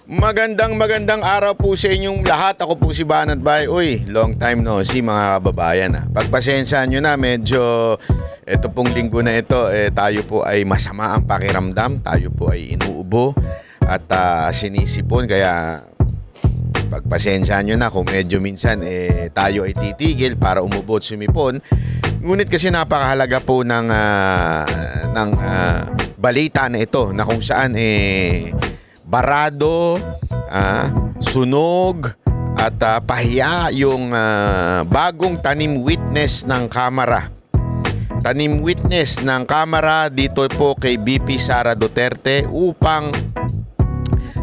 Magandang araw po sa inyong lahat. Ako po si Banat Bay. Uy, long time no see mga kababayan. Pagpasensyahan nyo na, medyo ito pong linggo na ito, tayo po ay masama ang pakiramdam. Tayo po ay inuubo at sinisipon. Kaya pagpasensyahan nyo na kung medyo minsan tayo ay titigil para umubo at sumipon. Ngunit kasi napakahalaga po ng balita na ito na kung saan barado, sunog at pahiya yung bagong tanim witness ng Kamara. Tanim witness ng Kamara dito po kay BP Sara Duterte upang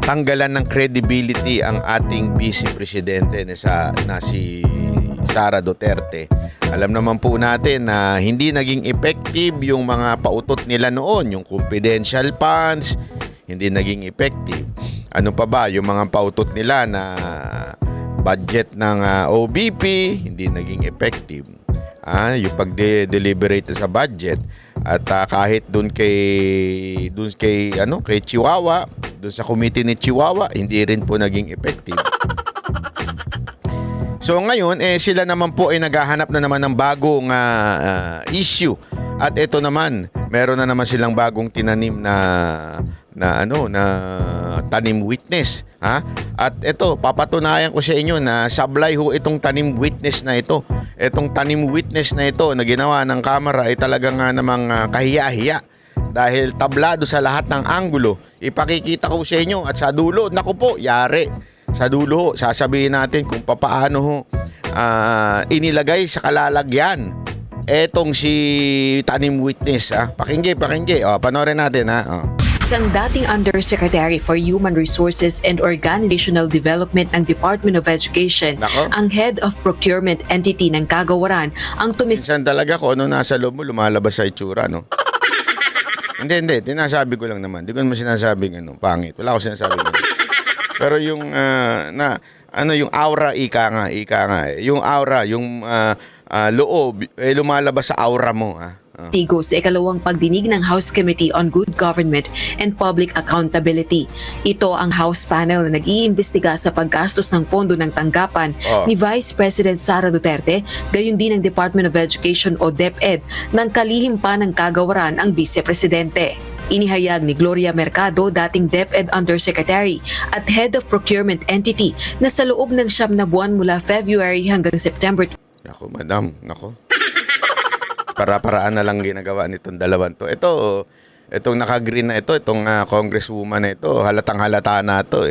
tanggalan ng credibility ang ating Vice Presidente na si Sara Duterte. Alam naman po natin na hindi naging effective yung mga pautot nila noon, yung confidential funds, hindi naging effective. Ano pa ba? Yung mga pautot nila na budget ng OBP, hindi naging effective. Yung pag-deliberate sa budget. At kahit dun kay Chihuahua, dun sa committee ni Chihuahua, hindi rin po naging effective. So ngayon, sila naman po ay naghahanap na naman ng bagong issue. At ito naman, meron na naman silang bagong tinanim na tanim witness, At ito, papatunayan ko sa inyo na sablay ho itong tanim witness na ito. Itong tanim witness na ito na ginawa ng Kamara ay talagang namang kahiya-hiya dahil tablado sa lahat ng anggulo. Ipakikita ko sa inyo at sa dulo, naku po, yari. Sa dulo, sasabihin natin kung paano inilagay sa kalalagyan etong si tanim witness. Pakinggi. Panoorin natin. Isang dating Undersecretary for Human Resources and Organizational Development ng Department of Education, Nako. ang Head of Procurement Entity ng Kagawaran, ang Minsan talaga kung ano nasa loob mo, lumalabas sa itsura, no? Hindi. Tinasabi ko lang naman. Hindi ko naman sinasabing pangit. Wala ko sinasabing Pero yung, yung aura, ika nga. Yung aura, yung loob, lumalabas sa aura mo, Tigo sa ikalawang pagdinig ng House Committee on Good Government and Public Accountability. Ito ang House panel na nag-iimbestiga sa paggastos ng pondo ng tanggapan ni Vice President Sara Duterte, gayon din ng Department of Education o DepEd, ng kalihim pa ng Kagawaran ang Vice Presidente. Inihayag ni Gloria Mercado, dating DepEd Undersecretary at Head of Procurement Entity, na sa loob ng 9 na buwan mula February hanggang September. Nako, madam. Para-paraan na lang ginagawa nitong dalawang to. Itong naka-green na ito, itong congresswoman na ito, halatang-halata na ito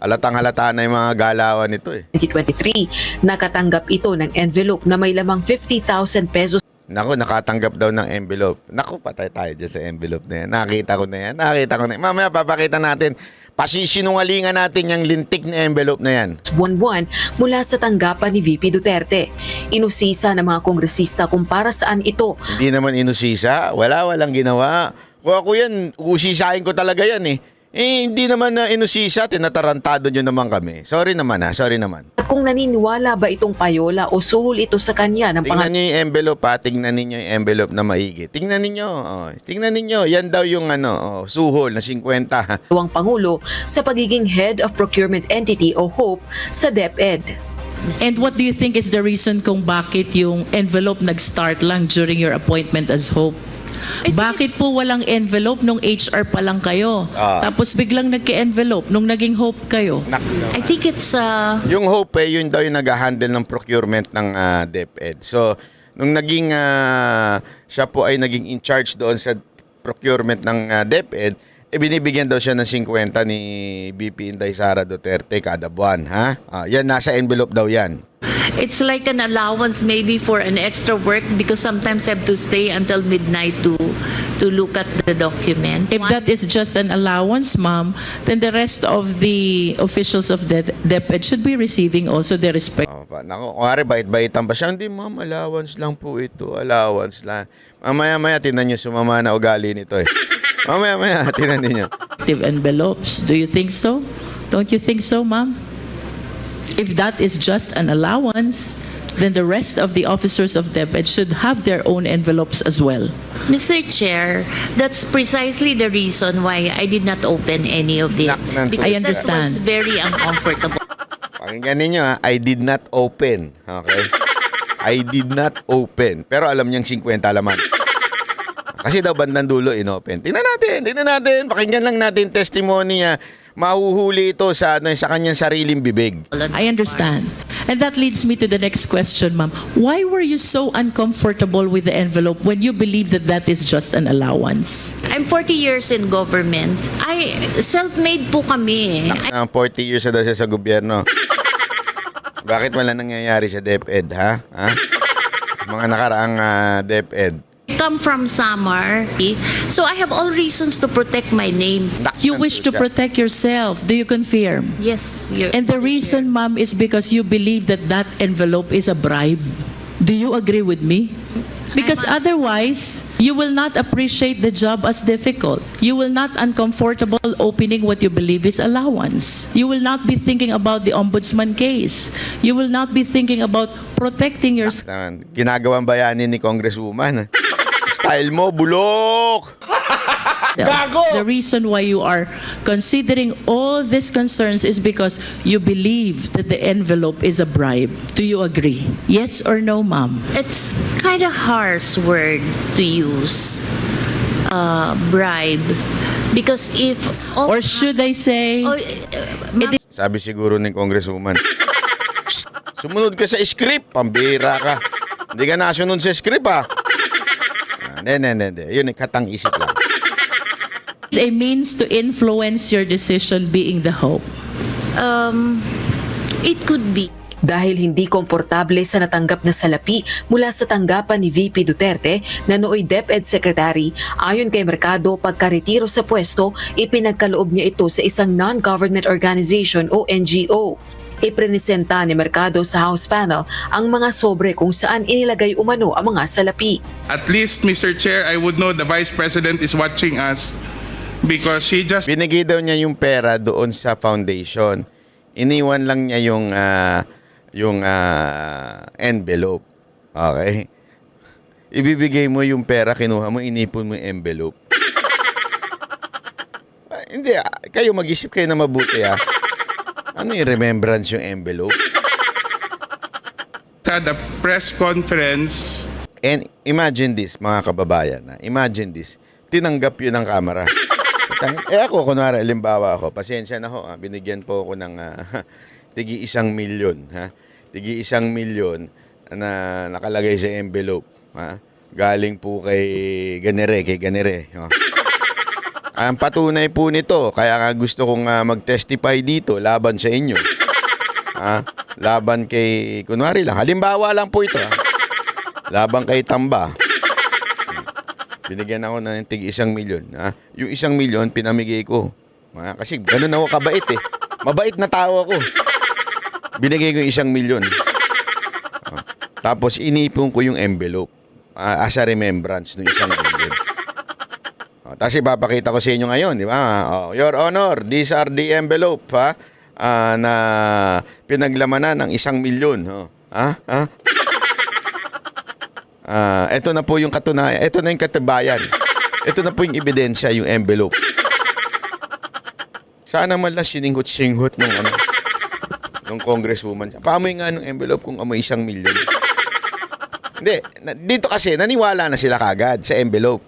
Halatang-halata na yung mga galawan nito 2023, nakatanggap ito ng envelope na may lamang 50,000 pesos. Naku, nakatanggap daw ng envelope. Naku, patay tayo dyan sa envelope na yan. Nakita ko na yan. Mamaya papakita natin. Pasisinungalingan natin yung lintik na envelope na yan. Buwan-buwan mula sa tanggapan ni VP Duterte. Inusisa ng mga kongresista kung para saan ito. Hindi naman inusisa. Walang ginawa. Kung ako yan, usisahin ko talaga yan hindi naman na inusisa, tinatarantado nyo naman kami. Sorry naman. At kung naniniwala ba itong payola o suhol ito sa kanya ng Tingnan nyo yung envelope tingnan ninyo yung envelope na maigi. Tingnan ninyo, yan daw yung suhol na 50. pangalawang Pangulo sa pagiging Head of Procurement Entity o HOPE sa DepEd. And what do you think is the reason kung bakit yung envelope nag-start lang during your appointment as HOPE? Bakit po walang envelope nung HR pa lang kayo? Tapos biglang nagka-envelope nung naging HOPE kayo? I think it's Yung HOPE, yun daw yung nag-handle ng procurement ng DepEd. So, nung naging siya po ay naging in charge doon sa procurement ng DepEd, binibigyan daw siya ng 50 ni BP Inday Sara Duterte kada buwan, yan, nasa envelope daw yan. it's like an allowance maybe for an extra work because sometimes I have to stay until midnight to look at the documents. If that is just an allowance, ma'am, then the rest of the officials of the DepEd should be receiving also their respect. Naku, kuwari bait-baitan pa siya. Hindi, ma'am, allowance lang po ito. Allowance lang. Mamaya-maya, tinan nyo, sumama na ugali nito Mamaya-maya, tinan ninyo. Envelopes, do you think so? Don't you think so, ma'am? If that is just an allowance, then the rest of the officers of DepEd should have their own envelopes as well. Mr. Chair, that's precisely the reason why I did not open any of it. Because I that understand. was very uncomfortable. Pakinggan ninyo ha, I did not open. Okay? I did not open. Pero alam niyang 50 laman. Kasi daw bandang dulo inopen. Tingnan natin. Pakinggan lang natin testimony niya. Mahuhuli ito sa kanyang sariling bibig. I understand. And that leads me to the next question, ma'am. Why were you so uncomfortable with the envelope when you believe that that is just an allowance? I'm 40 years in government. Self-made po kami. Ang 40 years na daw siya sa gobyerno. Bakit wala nangyayari sa DepEd, ha? Mga nakaraang DepEd. I come from Samar, so I have all reasons to protect my name. You wish to protect yourself. Do you confirm? Yes, And the reason, ma'am, is because you believe that that envelope is a bribe. Do you agree with me? Because otherwise, you will not appreciate the job as difficult. You will not uncomfortable opening what you believe is allowance. You will not be thinking about the ombudsman case. You will not be thinking about protecting your... Ginagawang bayanin ni Congresswoman. Style mo, bulok! The reason why you are considering all these concerns is because you believe that the envelope is a bribe. Do you agree? Yes or no, ma'am? It's kind of harsh word to use, bribe, because if Or should I say... ma'am, Sabi siguro ni Congresswoman, "Shh, sumunod ka sa script, pambira ka. Hindi ka nasunod sa script, ha? Hindi. Yun, katang-isip lang. It's a means to influence your decision being the hope. it could be. Dahil hindi komportable sa natanggap na salapi mula sa tanggapan ni VP Duterte na nooy DepEd Secretary, ayon kay Mercado, pagkaretiro sa pwesto, ipinagkaloob niya ito sa isang non-government organization o NGO. Iprenesenta ni Mercado sa House panel ang mga sobre kung saan inilagay umano ang mga salapi. At least, Mr. Chair, I would know the Vice President is watching us because she just Binigay daw niya yung pera doon sa foundation. Iniwan lang niya yung envelope. Okay? Ibibigay mo yung pera, kinuha mo, inipon mo yung envelope. Hindi, kayo mag-isip kayo na mabuti, ha? Ano yung remembrance yung envelope? had a press conference. And imagine this, mga kababayan. Imagine this. Tinanggap yun ng Kamara. Ako, kunwari, halimbawa ako, pasensya na ho, binigyan po ako ng tigi 1 milyon. Tigi 1 milyon na nakalagay sa envelope. Galing po kay Ganere. Ang patunay po nito, kaya nga gusto kong mag-testify dito laban sa inyo. Laban kay, kunwari lang, halimbawa lang po ito. Laban kay Tamba. Binigyan ako ng tig 1 milyon. Yung 1 milyon, pinamigay ko. Kasi ganun ako kabait eh. Mabait na tao ako. Binigay ko yung 1 milyon. Tapos inipon ko yung envelope. As a remembrance ng 1 milyon. Tapos ipapakita ko sa inyo ngayon, di ba? Your Honor, these are the envelope na pinaglamanan ng 1 milyon. Ito na po yung katunayan. Ito na yung katibayan. Ito na po yung ebidensya, yung envelope. Sana man lang sininghot-singhot ng congresswoman. Paamoy nga ng envelope kung amoy 1 milyon. Hindi. Dito kasi, naniwala na sila kagad sa envelope.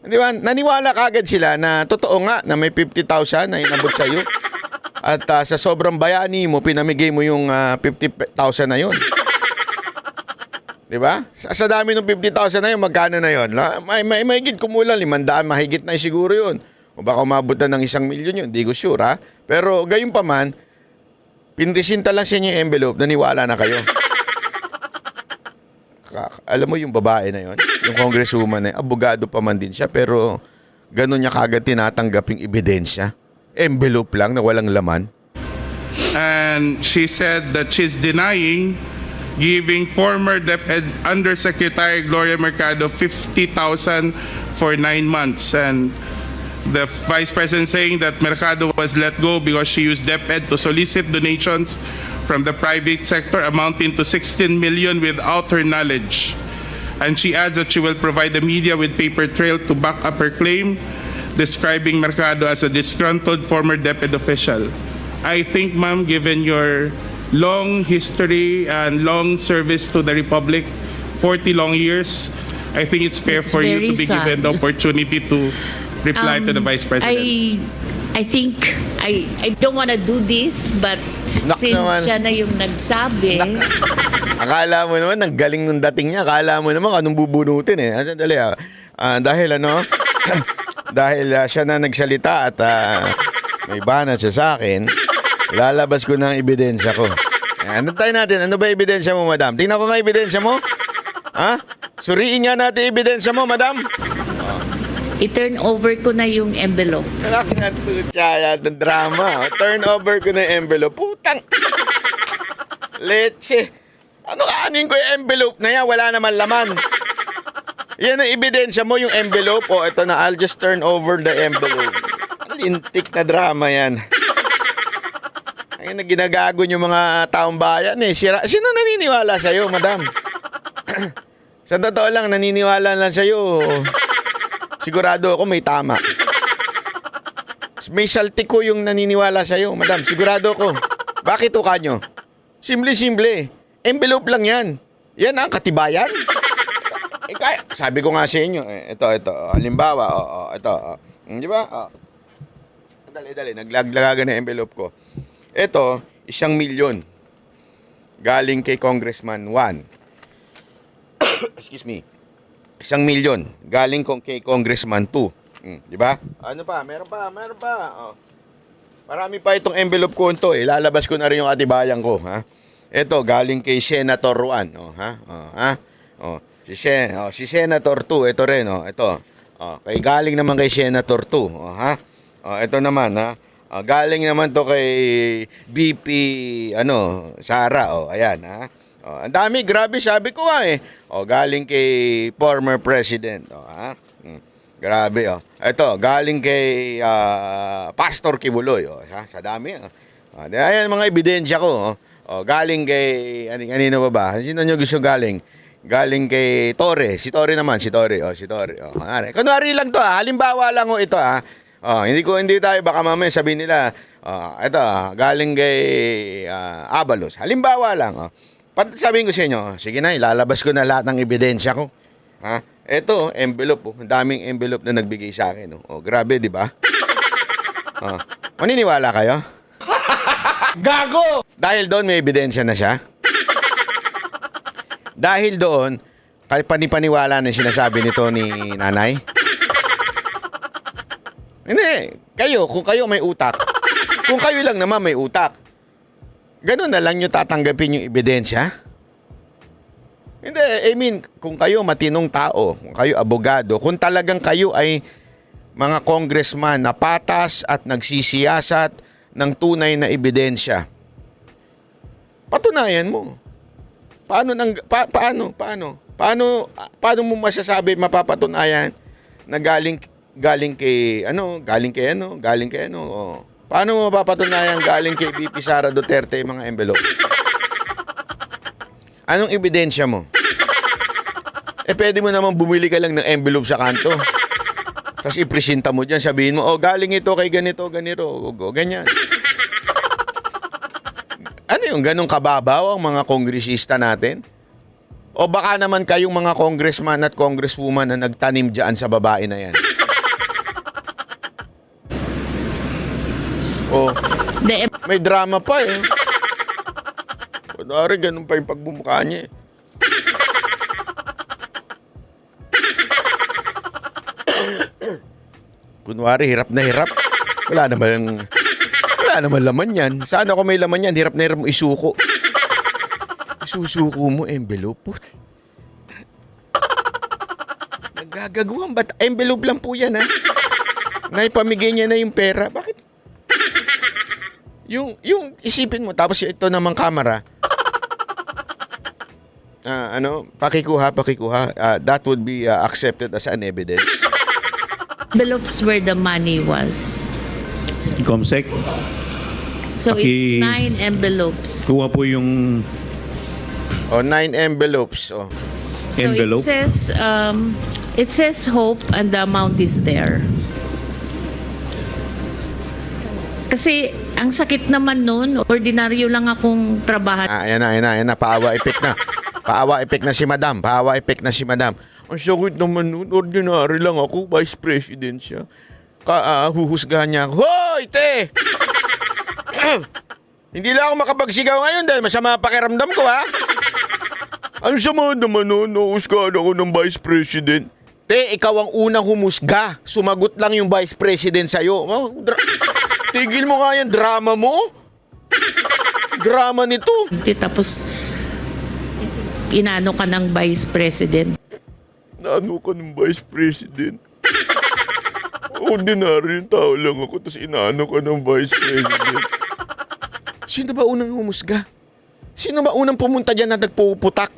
Di ba? Naniwala kagad sila na totoo nga na may 50,000 na inabot sa'yo. At sa sobrang bayani mo, pinamigay mo yung 50,000 na yun. Di ba? Sa dami ng 50,000 na yun, magkano na yun? May mahigit kumulang 500, mahigit na siguro yun. O baka umabutan ng 1 milyon yun, di ko sure ha. Pero gayon pa man, pinresinta lang sa inyo yung envelope, naniwala na kayo. Alam mo yung babae na yun, yung congresswoman na yun, abogado pa man din siya, pero ganun niya kagad tinatanggap yung ebidensya. Envelope lang na walang laman. And she said that she's denying giving former DepEd Undersecretary Gloria Mercado 50,000 for 9 months. And the Vice President saying that Mercado was let go because she used DepEd to solicit donations from the private sector amounting to 16 million without her knowledge. And she adds that she will provide the media with paper trail to back up her claim, describing Mercado as a disgruntled former DepEd official. I think, ma'am, given your long history and long service to the Republic, 40 long years, I think it's fair It's for you to very be given the sad. opportunity to reply to the Vice President. I think I don't want to do this, but Nak since naman. siya na yung nagsabi, Akala mo naman, ang galing nung dating niya. Akala mo naman anong bubunutin eh. Dali dahil dahil siya na nagsalita at may banat siya sa akin, lalabas ko ng ebidensya ko. Antayin natin, ano ba ebidensya mo, madam? Tingnan ko nga ebidensya mo. Ha? Suriin nga natin ebidensya mo, madam. i-turn over ko na yung envelope. Nakakatutya ng drama. Turn over ko na yung envelope. Putang! Leche! Ano kaanin ko yung envelope na yan? Wala naman laman. Yan ang ebidensya mo, yung envelope. O, ito na, I'll just turn over the envelope. Lintik na drama yan. Ay, na ginagago yung mga taong bayan eh. Sino naniniwala sa'yo, madam? Sa totoo lang, naniniwala lang sa'yo. Sigurado ako may tama. May saltik ko yung naniniwala sa'yo, madam. Sigurado ko. Bakit uka nyo? Simple-simple. Envelope lang yan. Yan ang katibayan. Sabi ko nga sa inyo, ito. Halimbawa, ito. Di ba? Dali. Naglaglagan na envelope ko. Ito, 1 milyon. Galing kay Congressman Juan. Excuse me. 1 milyon. Galing kay Congressman 2. Di ba? Ano pa? Meron pa. Oh. Marami pa itong envelope ko ito. Ilalabas ko na rin yung katibayan ko. Ha? Ito, galing kay Senator Juan. Oh, ha? Si Senator 2. Ito rin. Oh. Ito. Kay galing naman kay Senator 2. Oh, ha? Ito naman. Ha? Galing naman to kay BP Sara. Ayan. Ha? Ang dami. Grabe. Sabi ko nga eh. Galing kay former president. Ha? Grabe. Ito. Galing kay Pastor Kibuloy. Sa dami. Ayan mga ebidensya ko. Galing kay kanino ba? Sino nyo gusto galing? Galing kay Torre. Si Torre naman, si Torre. Kunwari lang to, halimbawa lang ito hindi tayo baka mamaya sabihin nila ito galing kay Abalos. Halimbawa lang. Sabihin ko sa inyo, sige na, ilalabas ko na lahat ng ebidensya ko. Ito, envelope. Ang daming envelope na nagbigay sa akin. Grabe, di ba? Maniniwala kayo? Gago! Dahil doon may ebidensya na siya. Dahil doon, kahit panipaniwala na sinasabi nito ni nanay. Hindi. Kung kayo may utak. Kung kayo lang naman may utak. Ganun na lang nyo tatanggapin yung ebidensya? Hindi. I mean, kung kayo matinong tao, kung kayo abogado, kung talagang kayo ay mga congressman na patas at nagsisiyasat ng tunay na ebidensya, patunayan mo. Paano mo masasabi, mapapatunayan na galing kay Paano mo mapapatunayan galing kay BP Sara Duterte yung mga envelope? Anong ebidensya mo? Pwede mo naman bumili ka lang ng envelope sa kanto. Tapos ipresenta mo dyan, sabihin mo, galing ito kay ganito, ganyan. Ano yung ganong kababaw ang mga kongresista natin? O baka naman kayong mga congressman at congresswoman na nagtanim dyan sa babae na yan? May drama pa eh. Kunwari, ganun pa yung pagbumukha niya eh. Kunwari, hirap na hirap. Wala naman laman yan. Sana kung may laman yan, hirap na hirap mo isuko. Isusuko mo, envelope. Nagagagawan ba't? Envelope lang po yan, ha? Naipamigay niya na yung pera. Bakit? Yung isipin mo, tapos ito namang camera. Pakikuha. That would be accepted as an evidence. envelopes where the money was. Comsec. So it's Paki- 9 envelopes. Kuha po yung O, 9 envelopes. O. So envelope. it says hope and the amount is there. Kasi ang sakit naman nun, ordinaryo lang akong trabaho. Ayan na. Paawa effect na. Paawa effect na si Madam. Ang sakit naman nun. Ordinary lang ako. Vice President siya. Huhusgahan niya ako. Hoy, te! Hindi lang ako makapagsigaw ngayon dahil masama ang pakiramdam ko, ha? Ang sama naman nun. Huhusgahan ako ng Vice President. Te, ikaw ang unang humusga. Sumagot lang yung Vice President sa'yo. Tigil mo nga yan, drama mo. Drama nito. Tapos, inano ka ng Vice President. Naano ka ng Vice President? Ordinary tao lang ako, tapos inaano ka ng Vice President. Sino ba unang humusga? Sino ba unang pumunta dyan na nagpuputak?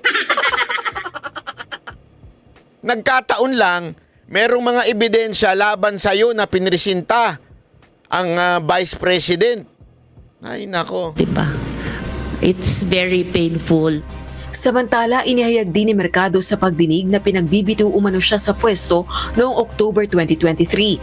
Nagkataon lang, merong mga ebidensya laban sa'yo na pinresinta ang Vice President. Ay, nako. Diba? It's very painful. Samantala, inihayag din ni Mercado sa pagdinig na pinagbibitiw umano siya sa pwesto noong October 2023.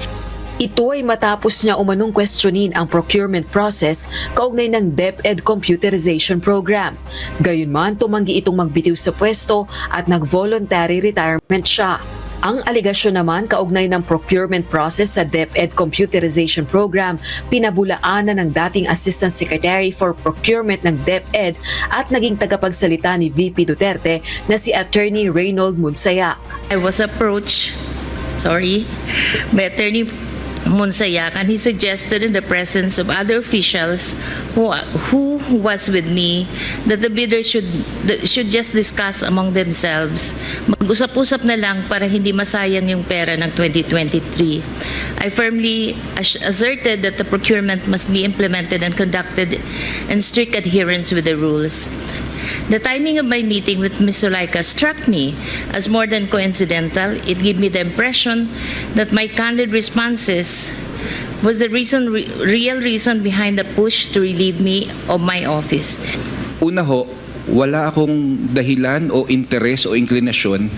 Ito ay matapos niya umanong questionin ang procurement process kaugnay ng DepEd Computerization Program. Gayunman, tumanggi itong magbitiw sa pwesto at nag-voluntary retirement siya. Ang aligasyon naman kaugnay ng procurement process sa DepEd Computerization Program, pinabulaanan ng dating Assistant Secretary for Procurement ng DepEd at naging tagapagsalita ni VP Duterte na si Attorney Reynold Munsayak. I was approached, by Attorney Munsayak, and he suggested in the presence of other officials who was with me that the bidders should just discuss among themselves. Mag-usap-usap na lang para hindi masayang yung pera ng 2023. I firmly asserted that the procurement must be implemented and conducted in strict adherence with the rules. The timing of my meeting with Ms. Zulaika struck me as more than coincidental. It gave me the impression that my candid responses was the real reason behind the push to relieve me of my office. Una ho, wala akong dahilan o interes o inklinasyon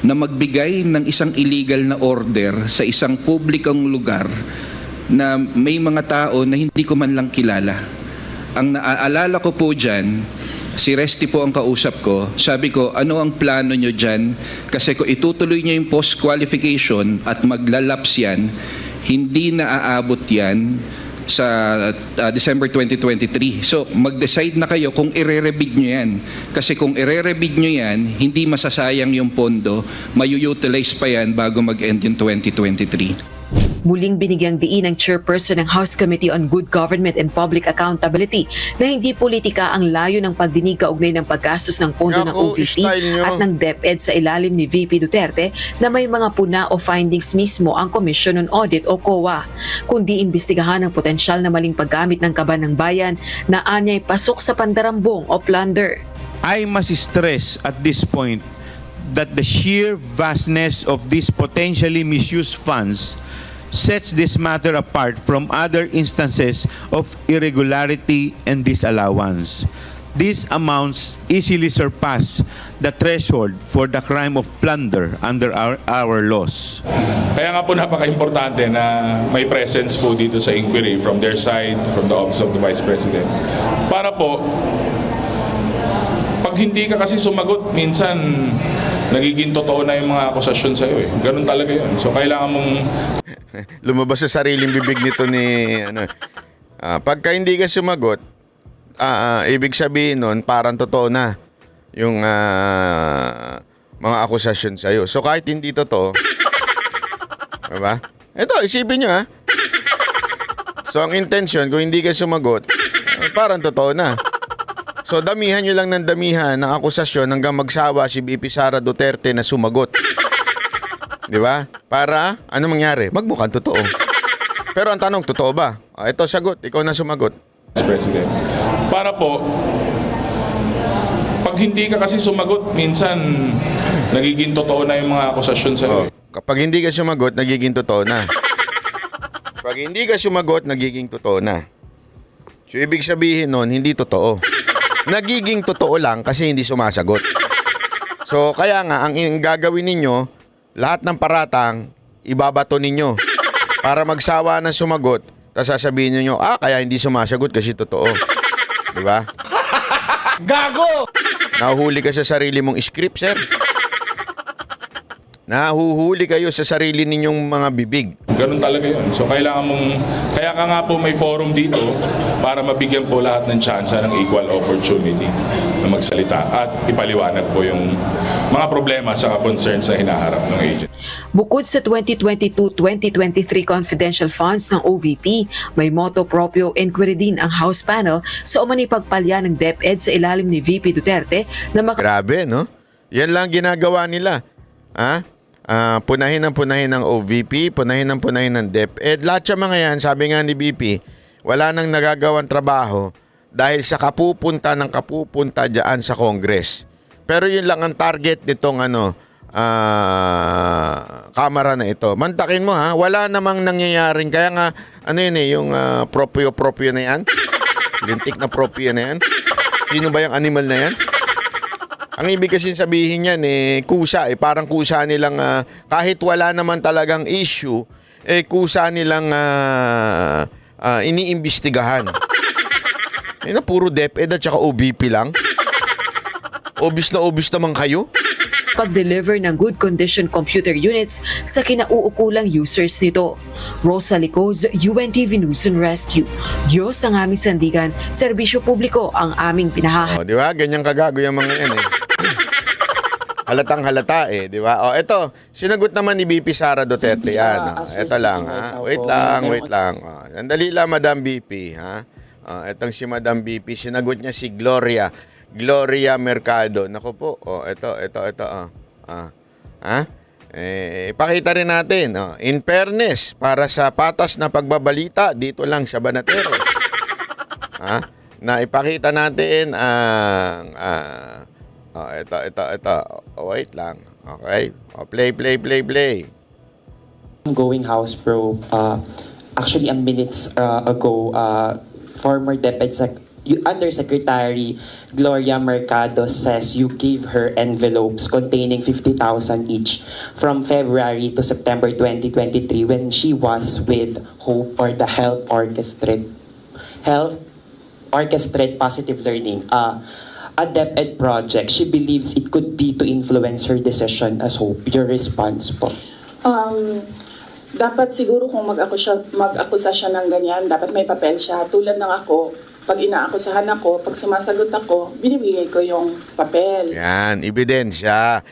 na magbigay ng isang illegal na order sa isang publikong lugar na may mga tao na hindi ko man lang kilala. Ang naaalala ko po dyan, si Resty po ang kausap ko. Sabi ko, ano ang plano nyo dyan? Kasi kung itutuloy nyo yung post-qualification at maglalaps yan, hindi na aabot yan sa December 2023. So, mag-decide na kayo kung ire-rebid nyo yan. Kasi kung ire-rebid nyo yan, hindi masasayang yung pondo, mayu-utilize pa yan bago mag-end yung 2023. Muling binigyang diin ng chairperson ng House Committee on Good Government and Public Accountability na hindi politika ang layo ng pagdinig kaugnay ng paggastos ng pondo ng Naku, OVP style nyo. at ng DepEd sa ilalim ni VP Duterte na may mga puna o findings mismo ang Commission on Audit o COA, kundi imbestigahan ang potensyal na maling paggamit ng kaban ng bayan na anyay pasok sa pandarambong o plunder. I must stress at this point that the sheer vastness of these potentially misused funds sets this matter apart from other instances of irregularity and disallowance. These amounts easily surpass the threshold for the crime of plunder under our laws. Kaya nga po napaka-importante na may presence po dito sa inquiry from their side, from the Office of the Vice President. Para po, pag hindi ka kasi sumagot, minsan nagiging totoo na yung mga akusasyon sa'yo eh. Ganun talaga yun. So kailangan mong Lumabas sa sariling bibig nito ni pagka hindi ka sumagot, ibig sabihin nun parang totoo na yung mga akusasyon sa'yo. So kahit hindi totoo, diba? Ito, isipin nyo So ang intention, kung hindi ka sumagot, parang totoo na. So damihan nyo lang ng damihan ng akusasyon hanggang magsawa si BP Sara Duterte na sumagot. Di ba? Para, ano mangyari? Magmukhang totoo. Pero ang tanong, totoo ba? Ito, sagot. Ikaw na sumagot. Vice President. Para po, pag hindi ka kasi sumagot, minsan nagiging totoo na yung mga akusasyon sa'yo. Kapag hindi ka sumagot, nagiging totoo na. Pag hindi ka sumagot, nagiging totoo na. So, ibig sabihin nun, hindi totoo. Nagiging totoo lang kasi hindi sumasagot. So, kaya nga, ang gagawin ninyo, lahat ng paratang, ibabato ninyo. Para magsawa ng sumagot, tapos sasabihin ninyo, kaya hindi sumasagot kasi totoo. Diba? Gago! Nahuhuli ka sa sarili mong script, sir. Nahuhuli kayo sa sarili ninyong mga bibig. Ganun talaga yun. So kailangan kaya ka nga po may forum dito para mabigyan po lahat ng tsansa ng equal opportunity na magsalita at ipaliwanag po yung mga problema sa concerns na hinaharap ng agent. Bukod sa 2022-2023 confidential funds ng OVP, may motu proprio inquiry din ang House panel sa umano'y pagpalya ng DepEd sa ilalim ni VP Duterte na Grabe, no? Yan lang ginagawa nila. Punahin ng OVP, punahin ng DepEd. Lahat sa mga yan, sabi nga ni BP, wala nang nagagawang trabaho dahil sa kapupunta dyan sa Congress. Pero yun lang ang target nitong kamera na ito. Mantakin mo wala namang nangyayaring. Kaya nga, yung proprio na yan? Lintik na proprio na yan? Sino ba yung animal na yan? Ang ibig kasi sabihin yan, kusa. Parang kusa nilang, kahit wala naman talagang issue, kusa nilang iniimbestigahan. Puro DepEd at saka OVP lang. Obvious naman kayo. pag-deliver ng good condition computer units sa kinauukulang users nito. Rosa Licoz, UNTV News and Rescue. Diyos ang aming sandigan, serbisyo publiko ang aming pinahahalagahan. Di ba? Ganyan kagago yung mga yan Halatang halata di ba? Ito, sinagot naman ni BP Sara Duterte yan. Ito lang, Wait lang. Sandali lang, Madam BP, Itong si Madam BP, sinagot niya si Gloria Mercado. Naku po, ito. Ipakita rin natin, in fairness, para sa patas na pagbabalita dito lang sa Banateros. Na ipakita natin ang ito. Wait lang. Okay? Play. Going House Probe, actually a minutes ago, former DepEd Undersecretary Gloria Mercado says you gave her envelopes containing 50,000 each from February to September 2023 when she was with Hope or the Health Orchestrate Positive Learning, a DepEd project. She believes it could be to influence her decision as Hope. Your response po? Dapat siguro kung mag-akusa siya ng ganyan, dapat may papel siya. Tulad ng ako, pag inaakusahan ako, pag sumasagot ako, binibigay ko yung papel. Yan, ebidensya.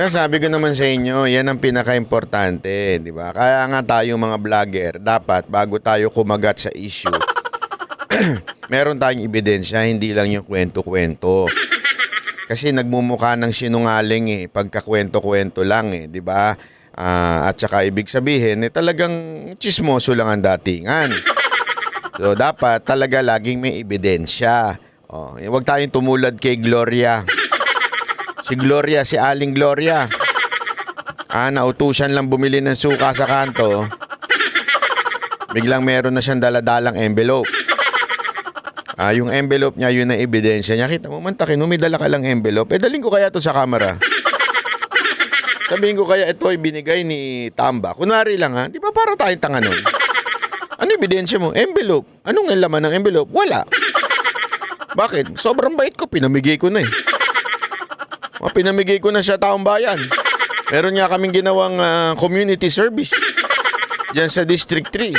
Sabi ko naman sa inyo, yan ang pinaka-importante, di ba? Kaya nga tayo mga vlogger, dapat bago tayo kumagat sa issue, meron tayong ebidensya, hindi lang yung kwento-kwento. Kasi nagmumukha ng sinungaling pagkakwento-kwento lang di ba? At saka ibig sabihin, talagang chismoso lang ang datingan. So dapat talaga laging may ebidensya. Huwag tayong tumulad kay Gloria. Si Aling Gloria. Nautusan lang bumili ng suka sa kanto. Biglang meron na siyang daladalang envelope. Yung envelope niya, yun ang ebidensya niya. Kita mo, mantakin mo, may dala ka lang envelope. Daling ko kaya to sa camera. Sabihin ko kaya ito ay binigay ni Tamba. Kunwari lang di ba para tayong tanga nun? Ano ebidensya mo? Envelope. Anong laman ng envelope? Wala. Bakit? Sobrang bait ko, pinamigay ko na Pinamigay ko na siya taong bayan. Meron nga kaming ginawang community service diyan sa District 3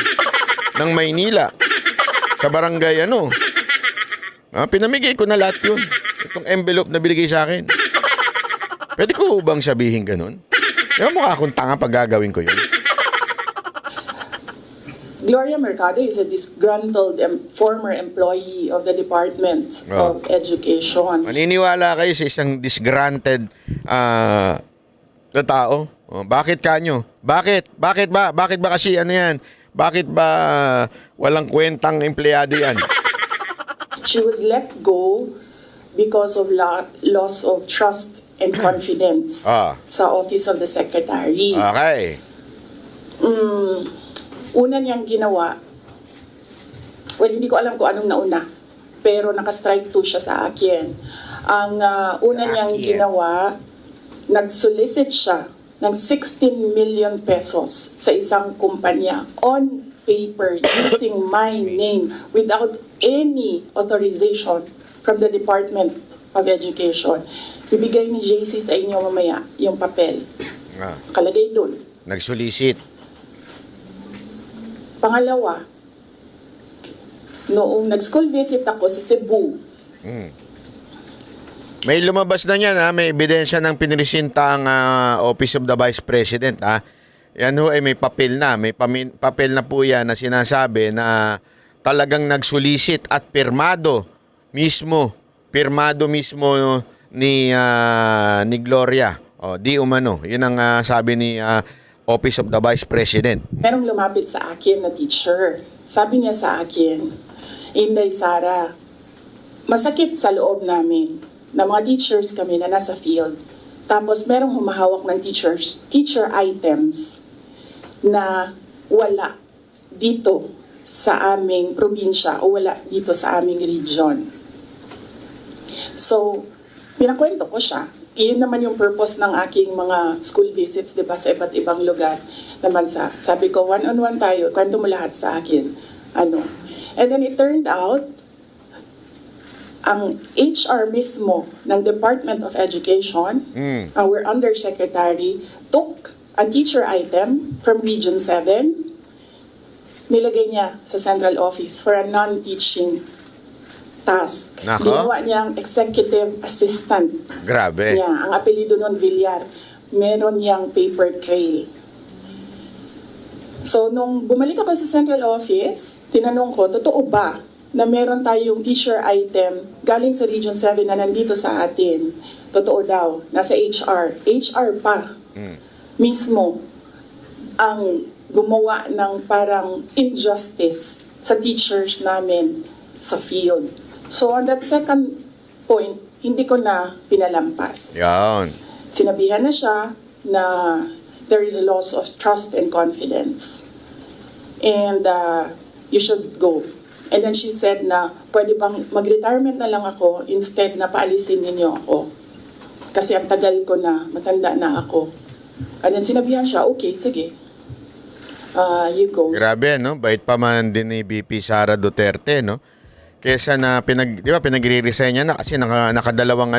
ng Maynila. Sa barangay pinamigay ko na lahat yun. Itong envelope na binigay sa akin. Pwede ko bang sabihin ganun? Kaya mukha akong tanga pag gagawin ko yun. Gloria Mercado is a disgruntled former employee of the Department of Education. Maniniwala kayo sa isang disgruntled na tao? Bakit kanyo? Bakit ba? Bakit ba kasi yan? Bakit ba walang kwentang empleyado yan? She was let go because of loss of trust and confidence sa Office of the Secretary. Okay. Una niyang ginawa, Well, hindi ko alam kung anong nauna. Pero naka-strike 2 siya sa akin. Ang una niyang ginawa, nag-solicit siya ng 16 million pesos sa isang kumpanya on paper using my name without any authorization from the Department of Education. Ibigay ni JC sa inyo mamaya yung papel. Kalagay dun. Nag-solicit. Pangalawa, noong nag-school visit ako sa Cebu, May lumabas na niyan, ha? May ebidensya ng pinresinta ang Office of the Vice President. Ha? Yan ho ay may papel na. May papel na po yan na sinasabi na talagang nagsulisit at pirmado mismo ni Gloria. O, di umano. Yun ang sabi ni Office of the Vice President. merong lumapit sa akin na teacher. Sabi niya sa akin, Inday Sara, masakit sa loob namin na mga teachers kami na nasa field. Tapos merong humahawak ng teacher items na wala dito sa aming probinsya o wala dito sa aming region. So, pinakwento ko siya. Iyon naman yung purpose ng aking mga school visits, di ba, sa iba't ibang lugar naman sabi ko, one-on-one tayo, kwento mo lahat sa akin. And then it turned out, ang HR mismo ng Department of Education, our undersecretary, took a teacher item from Region 7, nilagay niya sa central office for a non-teaching task. Nako. Ginawa niyang executive assistant. Grabe. Ang apelido nun, Villar. Meron niyang paper trail. So, nung bumalik ako sa central office, tinanong ko, totoo ba na meron tayong teacher item galing sa Region 7 na nandito sa atin? Totoo daw, nasa HR. HR pa mismo ang gumawa ng parang injustice sa teachers namin sa field. So, on that second point, hindi ko na pinalampas. Yan. Sinabihan na siya na there is a loss of trust and confidence. And you should go. And then she said na, pwede bang mag-retirement na lang ako instead na paalisin ninyo ako. Kasi ang tagal ko na, matanda na ako. And then sinabihan siya, okay, sige. You go. Grabe, no? Bait pa man din ni VP Sara Duterte, no? Kesa na pinagre-resign niya na kasi nakadalawang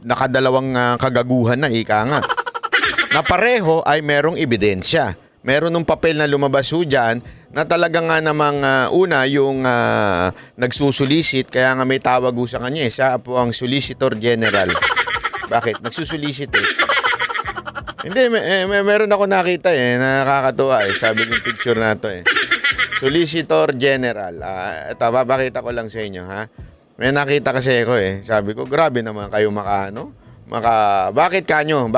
nakadalawang kagaguhan na, ika nga. Na pareho ay merong ebidensya. Meron ng papel na lumabas ho dyan na talaga nga namang una yung nagsusulisit, kaya nga may tawag ho sa kanya. Siya po ang Solicitor General. Bakit? Nagsusulisit eh. Hindi, meron ako nakita nakakatuwa sabi yung picture na to Solicitor General. Ito, papakita ko lang sa inyo, ha? May nakita kasi ako Sabi ko, grabe naman kayo bakit kanyo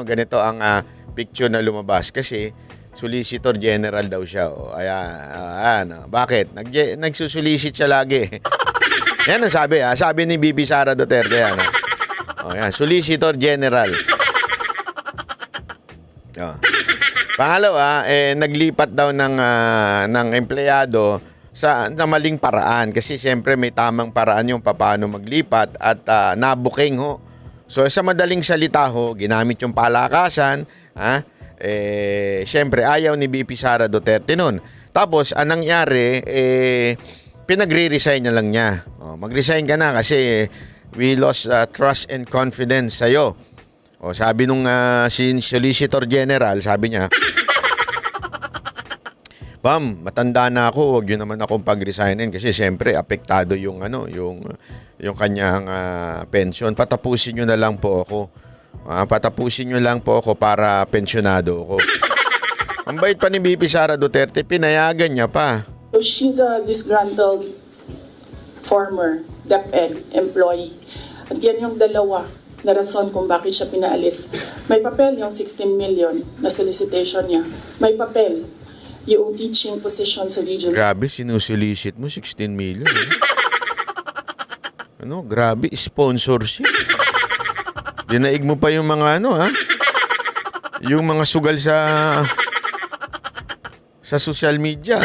ganito ang picture na lumabas? Kasi Solicitor General daw siya. Ayan. Bakit? Nagsusulisit siya lagi. Yan ang sabi, Sabi ni VP Sara Duterte, yan. Yan. Solicitor General. Pangalawa, naglipat daw ng empleyado sa maling paraan. Kasi siyempre may tamang paraan yung paano maglipat at nabuking ho. So sa madaling salita ho, ginamit yung palakasan, siyempre ayaw ni VP Sara Duterte nun. Tapos anong nangyari, pinagre-resign na lang niya. Mag-resign ka na kasi we lost trust and confidence sa'yo. Sabi nung Solicitor General, sabi niya, Ma'am, matanda na ako, huwag yun naman akong pag-resignin kasi siyempre apektado yung kanyang pension. Patapusin nyo na lang po ako. Patapusin nyo lang po ako para pensionado ako. Ang bait pa ni VP Sara Duterte, pinayagan niya pa. So she's a disgruntled former DepEd employee. At yan yung dalawa na rason kung bakit siya pinaalis. May papel yung 16 million na solicitation niya. May papel yung teaching position sa region. Grabe, sinusolicit mo 16 million. Grabe, sponsorship. Dinaig mo pa yung mga yung mga sugal sa social media.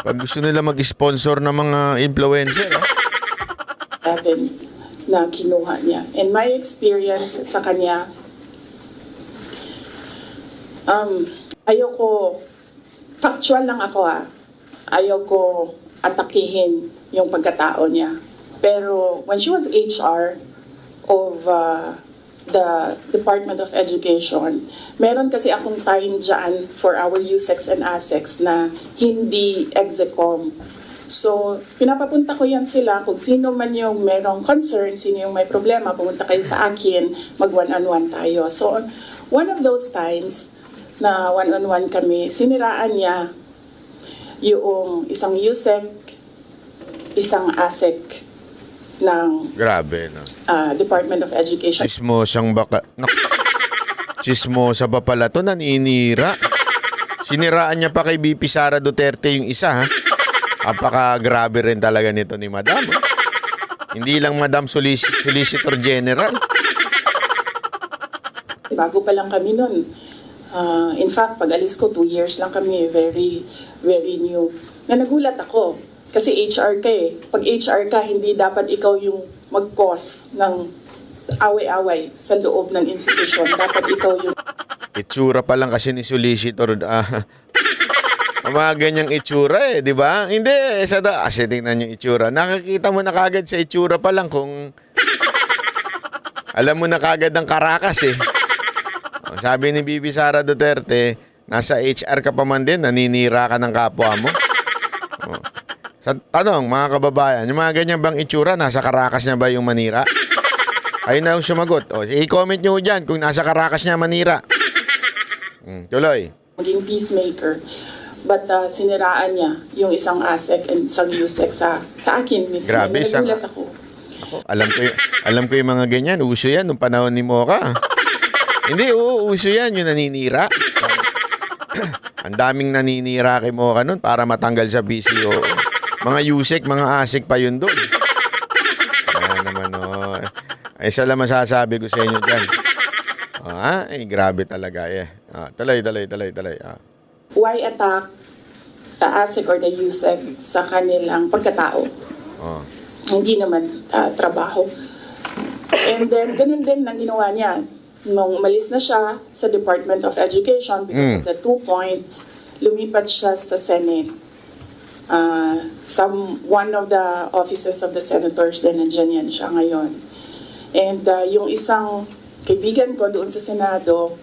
Pag gusto nila mag-sponsor ng mga influencer, ah. 7 na kinuha niya. And my experience sa kanya, ayoko, factual lang ako ayoko atakihin yung pagkatao niya. Pero when she was HR of the Department of Education, meron kasi akong time dyan for our USEX and ASEX na hindi execom. So, pinapapunta ko yan sila kung sino man yung merong concern, sino yung may problema, pumunta kayo sa akin, mag one-on-one tayo. So, one of those times na one-on-one kami, siniraan niya yung isang USEC, isang ASEC ng Grabe, no? Department of Education. Chismosang baka... Chismosa pa pala to, naninira. Siniraan niya pa kay BP Sara Duterte yung isa, ha? Apaka-grabe rin talaga nito ni Madam. Hindi lang Madam Solicitor General. Bago pa lang kami nun. In fact, pag alis ko, 2 years lang kami. Very, very new. Na nagulat ako. Kasi HR ka eh. Pag HR ka, hindi dapat ikaw yung mag-cause ng away-away sa loob ng institusyon. Dapat ikaw yung... Itsura pa lang kasi ni Solicitor. Mga ganyang itsura di ba? Hindi, kasi tingnan yung itsura. Nakakita mo na kagad sa itsura pa lang kung... Alam mo na kagad ang karakas eh. Sabi ni BP Sara Duterte, nasa HR ka pa man din, naninira ka ng kapwa mo. Sa tanong, mga kababayan, yung mga ganyan bang itsura, nasa karakas niya ba yung manira? Ayun na yung sumagot. I-comment nyo dyan kung nasa karakas niya manira. Tuloy. Maging peacemaker. But siniraan niya yung isang ASEC and isang USEC sa akin mismo. Grabe, nagulat ako. Alam ko yung mga ganyan. Uso yan nung panahon ni Mocha. Hindi, uso yan. Yung naninira. Ang daming naninira kay Mocha nun para matanggal sa PCO. Mga USEC, mga ASEC pa yun doon. Kaya naman, isa lang masasabi ko sa inyo dyan. Grabe talaga eh. Talay. Why attack the ASEC or the USEC sa kanilang pagkatao? Hindi naman trabaho. And then, ganun din ang ginawa niya. Nung umalis na siya sa Department of Education because of the 2 points, lumipat siya sa Senate. One of the offices of the senators din, nandiyan yan siya ngayon. And yung isang kaibigan ko doon sa Senado,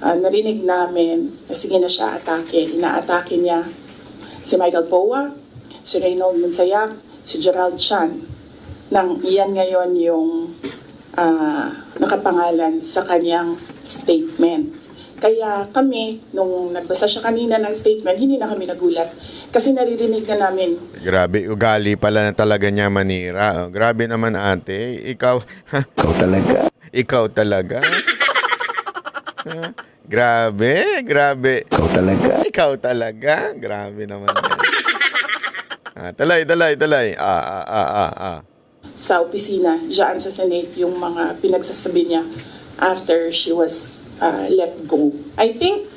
narinig namin na sige na siya atake. Inaatake niya si Michael Poa, si Reynold Monsayak, si Gerald Chan. Nang iyan ngayon yung nakapangalan sa kanyang statement. Kaya kami, nung nagbasa siya kanina ng statement, hindi na kami nagulat. Kasi naririnig na namin. Grabe, ugali pala na talaga niya manira. Grabe naman ate. Ikaw talaga. Ikaw talaga. Grabe. Ikaw talaga. Grabe naman yan. Talay. Sa opisina, diyan sa Senate, yung mga pinagsasabi niya after she was let go. I think,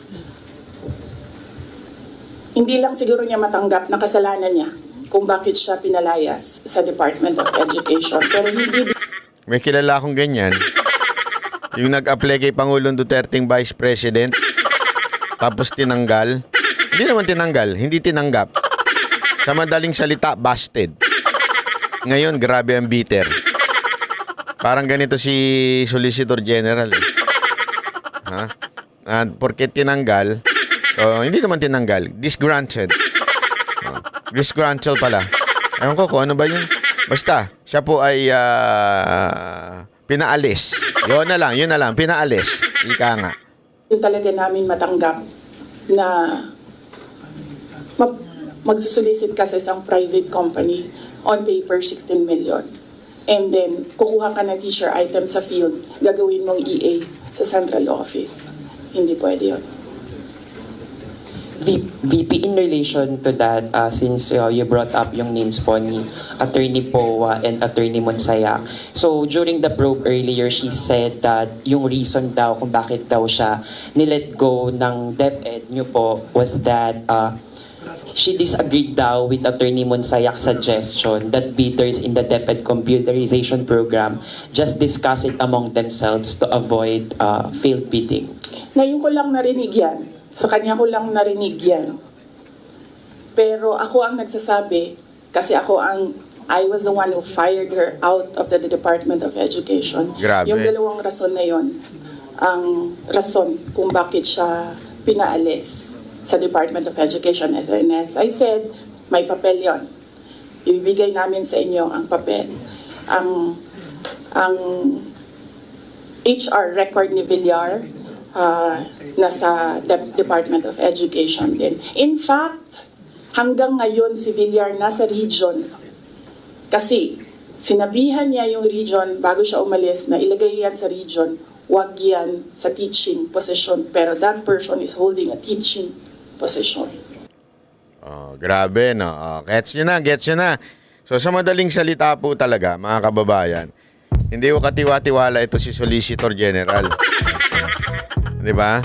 hindi lang siguro niya matanggap na kasalanan niya kung bakit siya pinalayas sa Department of Education. Pero hindi... May kilala akong ganyan. Yung nag-apply kay Pangulong Duterteng Vice President, tapos tinanggal. Hindi naman tinanggal, hindi tinanggap. Sa madaling salita, busted. Ngayon, grabe ang bitter. Parang ganito si Solicitor General. Porket tinanggal, hindi naman tinanggal, disgruntled. Disgruntled pala. Ewan ko kung ano ba yun. Basta, siya po ay pinaalis. Yun na lang, pinaalis. Ika nga. Yung talaga namin matanggap na magsusulisit ka sa isang private company on paper 16 million. And then, kukuha ka ng teacher item sa field, gagawin mong EA sa central office. Hindi pwede yun. VP, in relation to that, since you brought up yung names po ni Attorney Poa and Attorney Monsayak. So, during the probe earlier, she said that yung reason daw kung bakit daw siya nilet go ng DepEd nyo po was that she disagreed daw with Attorney Monsayak's suggestion that bidders in the DepEd computerization program just discuss it among themselves to avoid failed bidding. Ngayon ko lang narinig yan. Sa kanya ko lang narinig yan. Pero ako ang nagsasabi, kasi I was the one who fired her out of the Department of Education. Grabe. Yung dalawang rason na yon, ang rason kung bakit siya pinaalis sa Department of Education. And as I said, may papel yon. Ibibigay namin sa inyo ang papel. Ang HR record ni Villar, nasa Department of Education din. In fact, hanggang ngayon si Villar nasa region. Kasi sinabihan niya yung region bago siya umalis na ilagay yan sa region, wag yan sa teaching position. Pero that person is holding a teaching position. Oh, grabe, no? Oh, gets nyo na. So, sa madaling salita po talaga, mga kababayan, hindi ko katiwa-tiwala ito si Solicitor General. Di ba?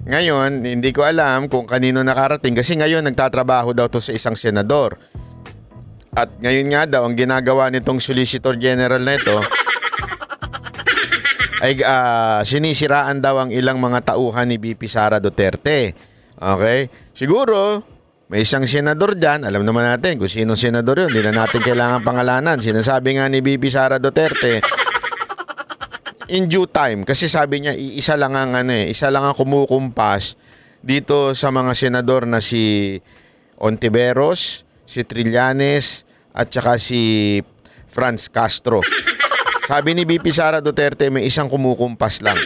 Ngayon, hindi ko alam kung kanino nakarating kasi ngayon nagtatrabaho daw to sa isang senador. At ngayon nga daw, ang ginagawa nitong Solicitor General na ito ay sinisiraan daw ang ilang mga tauhan ni BP Sara Duterte. Okay? Siguro, may isang senador dyan, alam naman natin kung sino senador yun, hindi na natin kailangan pangalanan. Sinasabi nga ni BP Sara Duterte, in due time, kasi sabi niya isa lang ang kumukumpas dito sa mga senador na si Ontiveros, si Trillanes at saka si Franz Castro. Sabi ni BP Sara Duterte may isang kumukumpas lang.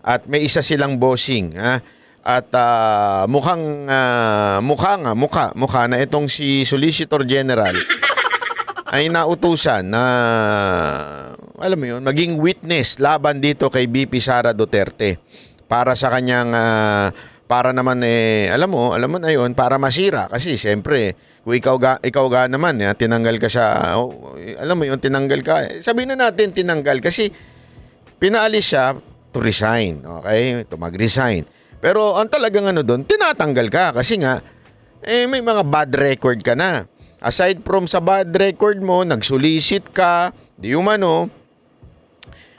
At may isa silang bossing, ha? At mukha na itong si Solicitor General ay nautusan na alam mo yun, maging witness laban dito kay BP Sara Duterte para sa kanyang para naman alam mo na yun, para masira kasi siyempre kung ikaw ga naman tinanggal ka sa alam mo yun, tinanggal ka, sabihin na natin tinanggal kasi pinaalis siya to resign, okay, to mag-resign, pero ang talagang doon, tinatanggal ka kasi nga may mga bad record ka na. Aside from sa bad record mo, nag-solicit ka, di umano,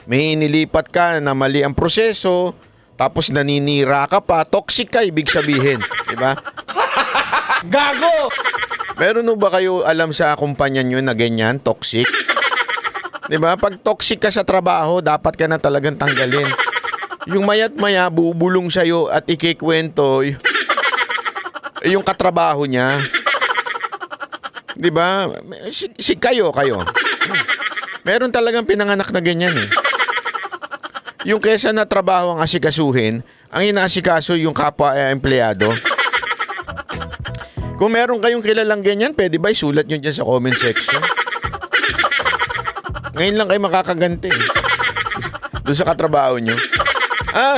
may inilipat ka na mali ang proseso, tapos naninira ka pa, toxic ka, ibig sabihin. Diba? Gago! Meron ba kayo alam sa kumpanya nyo na ganyan, toxic? Diba? Pag toxic ka sa trabaho, dapat ka na talagang tanggalin. Yung mayat maya, bubulong sa'yo at ikikwento yung katrabaho niya. Di ba? Kayo. Meron talagang pinanganak na ganyan eh. Yung kesa na trabaho ang asikasuhin, ang inaasikaso yung kapwa empleyado. Kung meron kayong kilalang ganyan, pwede ba isulat nyo dyan sa comment section? Ngayon lang kayo makakaganti. Doon sa katrabaho nyo.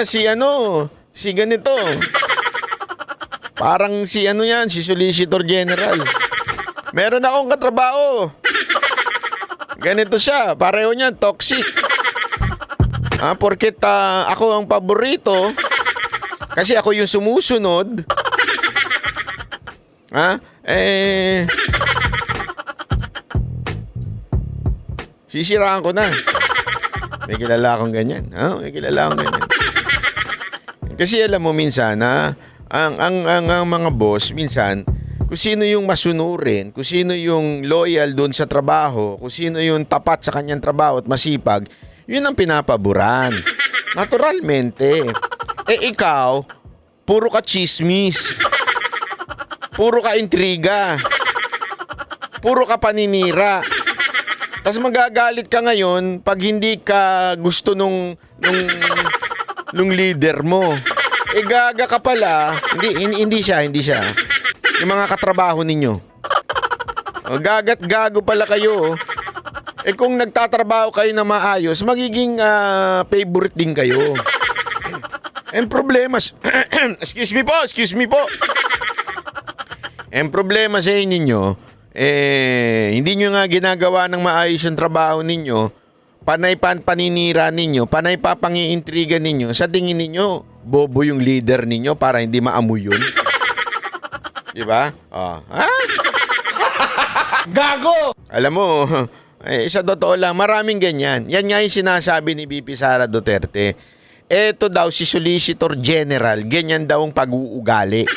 Si ganito. Parang si Solicitor General. Meron akong katrabaho. Ganito siya. Pareho niyan, toxic. Porket ako ang paborito. Kasi ako yung sumusunod. Sisiraan ko na. May kilala akong ganyan. Kasi alam mo minsan ang mga boss minsan kung sino yung masunurin, kung sino yung loyal doon sa trabaho, kung sino yung tapat sa kanyang trabaho at masipag, yun ang pinapaboran. Naturalmente. Ikaw, puro ka chismis. Puro ka intriga. Puro ka paninira. Tapos magagalit ka ngayon pag hindi ka gusto nung leader mo. Gaga ka pala. Hindi siya. Yung mga katrabaho ninyo. Gagat gago pala kayo. Kung nagtatrabaho kayo na maayos, magiging favorite din kayo. Ang problema excuse me po. Ang problema sa inyo, hindi nyo nga ginagawa ng maayos yung trabaho ninyo, panay paninira ninyo, panay papangiintriga ninyo, sa tingin ninyo, bobo yung leader ninyo para hindi maamoy yun. Diba? Oh. Ha? Gago! Alam mo, sa totoo lang, maraming ganyan. Yan nga yung sinasabi ni VP Sara Duterte. Eto daw si Solicitor General, ganyan daw ang pag-uugali.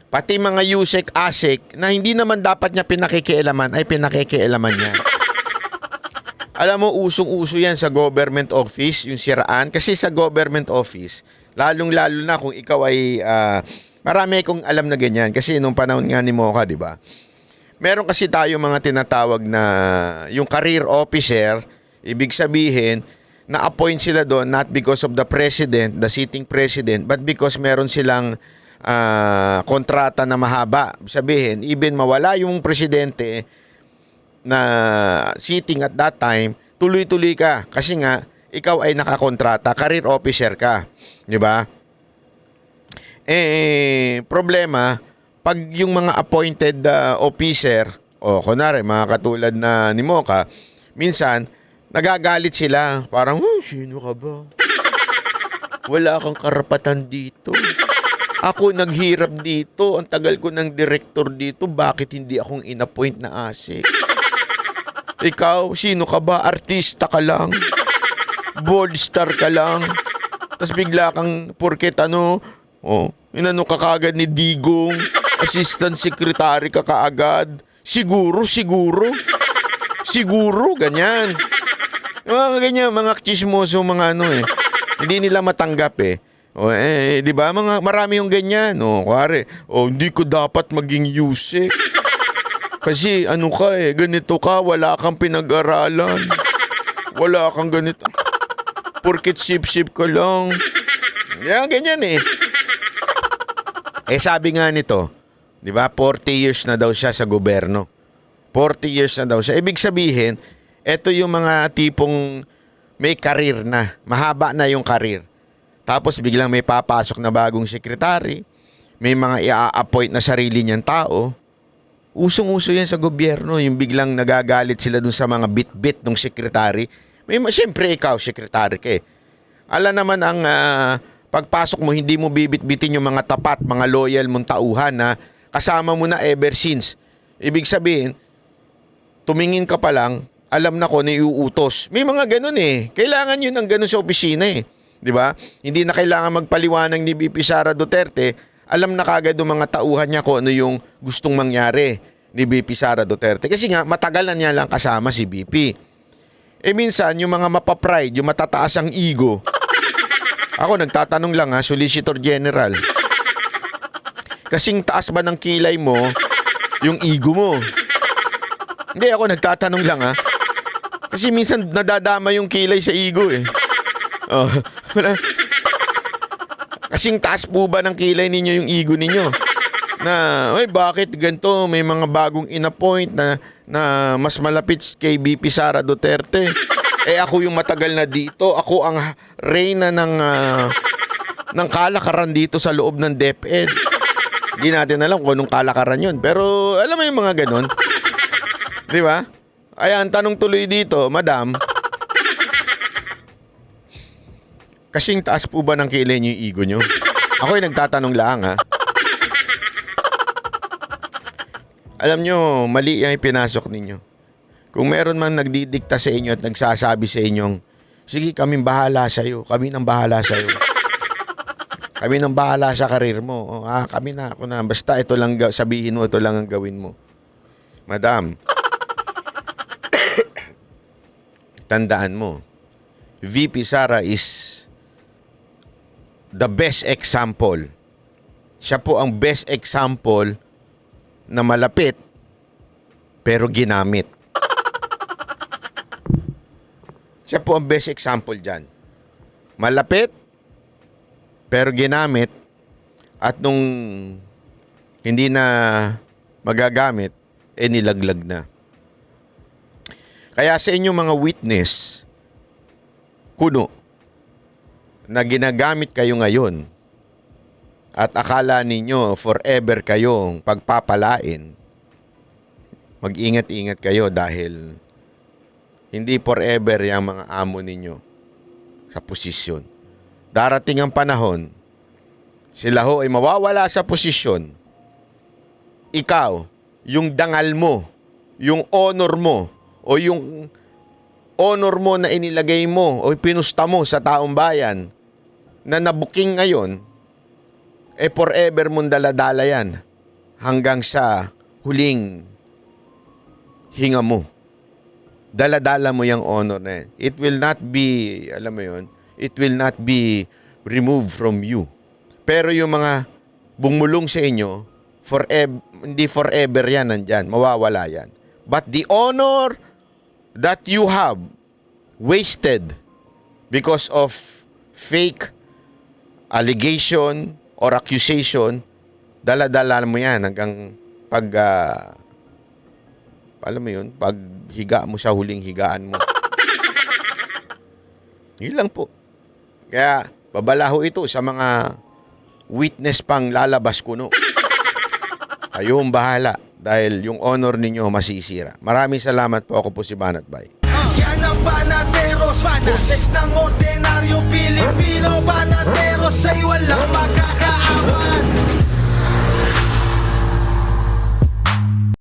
Pati mga Yusek Asik na hindi naman dapat niya pinakikialaman, ay pinakikialaman niya. Alam mo, usong-uso yan sa government office, yung siraan. Kasi sa government office, lalong-lalo na kung ikaw ay... marami akong alam na ganyan. Kasi nung panahon nga ni Mocha, di ba? Meron kasi tayo mga tinatawag na yung career officer, ibig sabihin, na-appoint sila doon not because of the president, the sitting president, but because meron silang kontrata na mahaba. Sabihin, even mawala yung presidente na sitting at that time, tuloy-tuloy ka. Kasi nga, ikaw ay nakakontrata, career officer ka. Di ba? Problema, pag yung mga appointed officer, kunwari, mga katulad na ni Mocha, minsan, nagagalit sila. Parang, sino ka ba? Wala kang karapatan dito. Ako naghirap dito. Ang tagal ko ng director dito. Bakit hindi akong inappoint na ASIC? Ikaw, sino ka ba? Artista ka lang. Bold star ka lang. Tapos bigla kang, porket inano ka kaagad ni Digong. Assistant secretary ka kaagad. Siguro. Ganyan. Mga ganyan, mga chismoso, mga hindi nila matanggap di ba? Marami yung ganyan. Kuwari, hindi ko dapat maging Yusek. Kasi ganito ka, wala kang pinag-aralan. Wala kang ganito. Porket sip-sip ka lang. Yan, ganyan sabi nga nito, di ba, 40 years na daw siya sa gobyerno. 40 years na daw siya. Ibig sabihin, eto yung mga tipong may karir na. Mahaba na yung karir. Tapos biglang may papasok na bagong sekretary. May mga i-appoint na sarili niyang tao. Usong-uso yan sa gobyerno. Yung biglang nagagalit sila dun sa mga bit-bit ng sekretary. Siyempre ikaw, sekretary ka Alam naman ang pagpasok mo, hindi mo bibit-bitin yung mga tapat, mga loyal mong tauhan na kasama mo na ever since. Ibig sabihin, tumingin ka pa lang, alam na ko na iuutos. May mga ganun Kailangan yun ng ganun sa opisina Di ba? Hindi na kailangan magpaliwanag ni VP Sara Duterte. Alam na kagad ng mga tauhan niya kung ano yung gustong mangyari ni VP Sara Duterte. Kasi nga, matagal na niya lang kasama si VP. Minsan, yung mga mapapride, yung matataas ang ego. Ako, nagtatanong lang Solicitor General. Kasing taas ba ng kilay mo, yung ego mo? Hindi, ako nagtatanong lang Kasi minsan nadadama yung kilay sa ego Kasing taas po ba ng kilay ninyo yung ego ninyo? Na, bakit ganito? May mga bagong inappoint na mas malapit kay VP Sara Duterte. Ako yung matagal na dito. Ako ang reyna ng kalakaran dito sa loob ng DepEd. Hindi natin alam kung anong kalakaran yun. Pero alam mo yung mga ganon. Di ba? Ang tanong tuloy dito, Madam, kasing taas po ba ng kilay niyo yung ego nyo? Ako yung nagtatanong lang Alam nyo, mali yung pinasok ninyo. Kung meron man nagdidikta sa inyo at nagsasabi sa inyong, sige, kaming bahala sa'yo. Kami nang bahala sa'yo. Kami nang bahala sa karir mo. Kami na, ako na. Basta ito lang sabihin mo, ito lang ang gawin mo. Madam, tandaan mo, VP Sara is the best example. Siya po ang best example na malapit pero ginamit. Siya po ang best example dyan. Malapit pero ginamit at nung hindi na magagamit, nilaglag na. Kaya sa inyong mga witness, kuno, na ginagamit kayo ngayon at akala ninyo forever kayong pagpapalain, mag-ingat-ingat kayo dahil hindi forever yung mga amo ninyo sa posisyon. Darating ang panahon, sila ho ay mawawala sa posisyon. Ikaw, yung dangal mo, yung honor mo, o yung honor mo na inilagay mo o pinusta mo sa taong bayan na nabuking ngayon, forever mong daladala yan hanggang sa huling hinga mo. Daladala mo yung honor na yan. It will not be, alam mo yun, it will not be removed from you. Pero yung mga bumulong sa inyo, hindi forever yan nandyan. Mawawala yan. But the honor that you have wasted because of fake allegation or accusation, dala-dala mo yan hanggang pag, alam mo yun, pag higa mo sa huling higaan mo. Yun lang po. Kaya, babalaho ito sa mga witness pang lalabas kuno. Kayong bahala dahil yung honor ninyo masisira. Maraming salamat po. Ako po si Banat Bay. Yan ang Banateros, boses ng ordinaryo Pilipino. Banateros ay walang makakaawan.